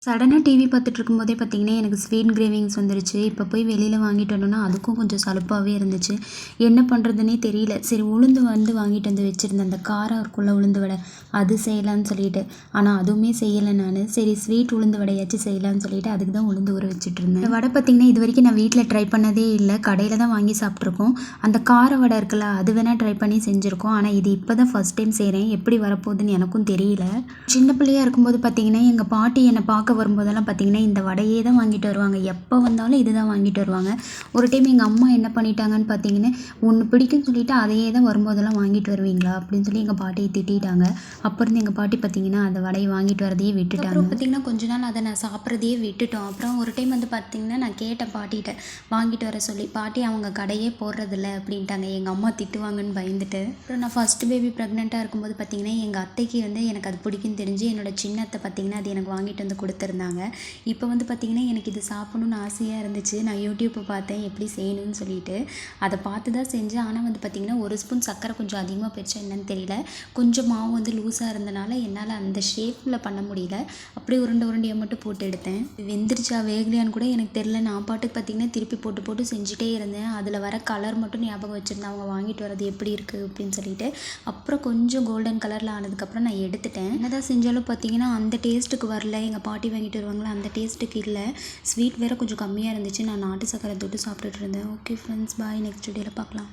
சடனாக டிவி பார்த்துட்டு இருக்கும்போதே பார்த்தீங்கன்னா எனக்கு ஸ்வீட் கிரேவிங்ஸ் வந்துருச்சு. இப்போ போய் வெளியில் வாங்கிட்டு வரணும்னா அதுக்கும் கொஞ்சம் சலுப்பாகவே இருந்துச்சு. என்ன பண்ணுறதுன்னே தெரியல. சரி உளுந்து வாங்கிட்டு வந்து வச்சுருந்தேன். அந்த காரம் இருக்குள்ள உளுந்து வடை அது செய்யலான்னு சொல்லிட்டு. ஆனால் அதுவுமே செய்யலை நான். சரி ஸ்வீட் உளுந்து வடையாச்சும் செய்யலான்னு சொல்லிட்டு அதுக்கு தான் உளுந்து ஊற வச்சுட்டு இருந்தேன். இந்த வடை பார்த்தீங்கன்னா இது வரைக்கும் நான் வீட்டில் ட்ரை பண்ணதே இல்லை. கடையில் தான் வாங்கி சாப்பிட்ருக்கோம். அந்த கார வடை இருக்குல்ல அது வேணால் ட்ரை பண்ணி செஞ்சுருக்கோம். ஆனால் இது இப்போ தான் ஃபஸ்ட் டைம் செய்கிறேன். எப்படி வரப்போகுதுன்னு எனக்கும் தெரியல. சின்ன பிள்ளையாக இருக்கும்போது பார்த்தீங்கன்னா எங்கள் பாட்டி என்னை பார்க்க வரும்போதெல்லாம் பார்த்தீங்கன்னா இந்த வடையே தான் வாங்கிட்டு வருவாங்க. எப்போ வந்தாலும் இது தான் வாங்கிட்டு வருவாங்க. ஒரு டைம் எங்கள் அம்மா என்ன பண்ணிட்டாங்கன்னு பார்த்தீங்கன்னா, ஒன்று பிடிக்கும்னு சொல்லிட்டு அதையே தான் வரும்போதெல்லாம் வாங்கிட்டு வருவீங்களா அப்படின்னு சொல்லி எங்கள் பாட்டியை திட்டிட்டாங்க. அப்போ இருந்து எங்கள் பாட்டி பார்த்தீங்கன்னா அந்த வடையை வாங்கிட்டு வரதையே விட்டுட்டாங்க. அப்புறம் பார்த்தீங்கன்னா கொஞ்ச நாள் அதை நான் சாப்பிட்றதையே விட்டுட்டோம். அப்புறம் ஒரு டைம் வந்து பார்த்தீங்கன்னா நான் கேட்டேன் பாட்டிகிட்ட வாங்கிட்டு வர சொல்லி. பாட்டி அவங்க கடையே போடுறதில்ல அப்படின்ட்டாங்க. எங்கள் அம்மா திட்டுவாங்கன்னு பயந்துட்டு. அப்புறம் நான் ஃபஸ்ட்டு பேபி ப்ரெக்னெண்ட்டாக இருக்கும்போது பார்த்தீங்கன்னா எங்கள் அத்தைக்கு வந்து எனக்கு அது பிடிக்குன்னு தெரிஞ்சு என்னோட சின்ன அத்தை பார்த்தீங்கன்னா அது எனக்கு வாங்கிட்டு வந்து கொடுத்துருந்தாங்க. இப்போ வந்து பார்த்திங்கன்னா எனக்கு இது சாப்பிடணுன்னு ஆசையாக இருந்துச்சு. நான் யூடியூப்பை பார்த்தேன் எப்படி செய்யணும்னு சொல்லிட்டு. அதை பார்த்து தான் செஞ்சேன். ஆனால் வந்து பார்த்திங்கன்னா 1 ஸ்பூன் சர்க்கரை கொஞ்சம் அதிகமாக போயிடுச்சா என்னன்னு தெரியல. கொஞ்சம் மாவு வந்து லூஸாக இருந்தனால என்னால் அந்த ஷேப்பில் பண்ண முடியல. அப்படியே உருண்டையாக மட்டும் போட்டு எடுத்தேன். வெந்துருச்சா வேகலையான்னு கூட எனக்கு தெரியல. நான் பாட்டுக்கு பார்த்திங்கன்னா திருப்பி போட்டு செஞ்சுட்டே இருந்தேன். அதில் வர கலர் மட்டும் ஞாபகம் வச்சுருந்தேன். அவங்க வாங்கிட்டு வரது எப்படி இருக்குது அப்படின்னு சொல்லிட்டு. அப்புறம் கொஞ்சம் கோல்டன் கலரில் ஆனதுக்கப்புறம் நான் எடுத்துட்டேன். என்னதான் செஞ்சாலும் பார்த்திங்கன்னா அந்த டேஸ்ட்டுக்கு வரல. எங்கள் பாட்டி வாங்கிட்டு வருவாங்களா அந்த டேஸ்ட்டுக்கு இல்லை. ஸ்வீட் வேறு கொஞ்சம் கம்மியாக இருந்துச்சு. நான் நாட்டு சர்க்கரை தொட்டு சாப்பிட்டுட்டு இருந்தேன். ஓகே ஃப்ரெண்ட்ஸ், பாய். நெக்ஸ்ட் வீடியோவில் பார்க்கலாம்.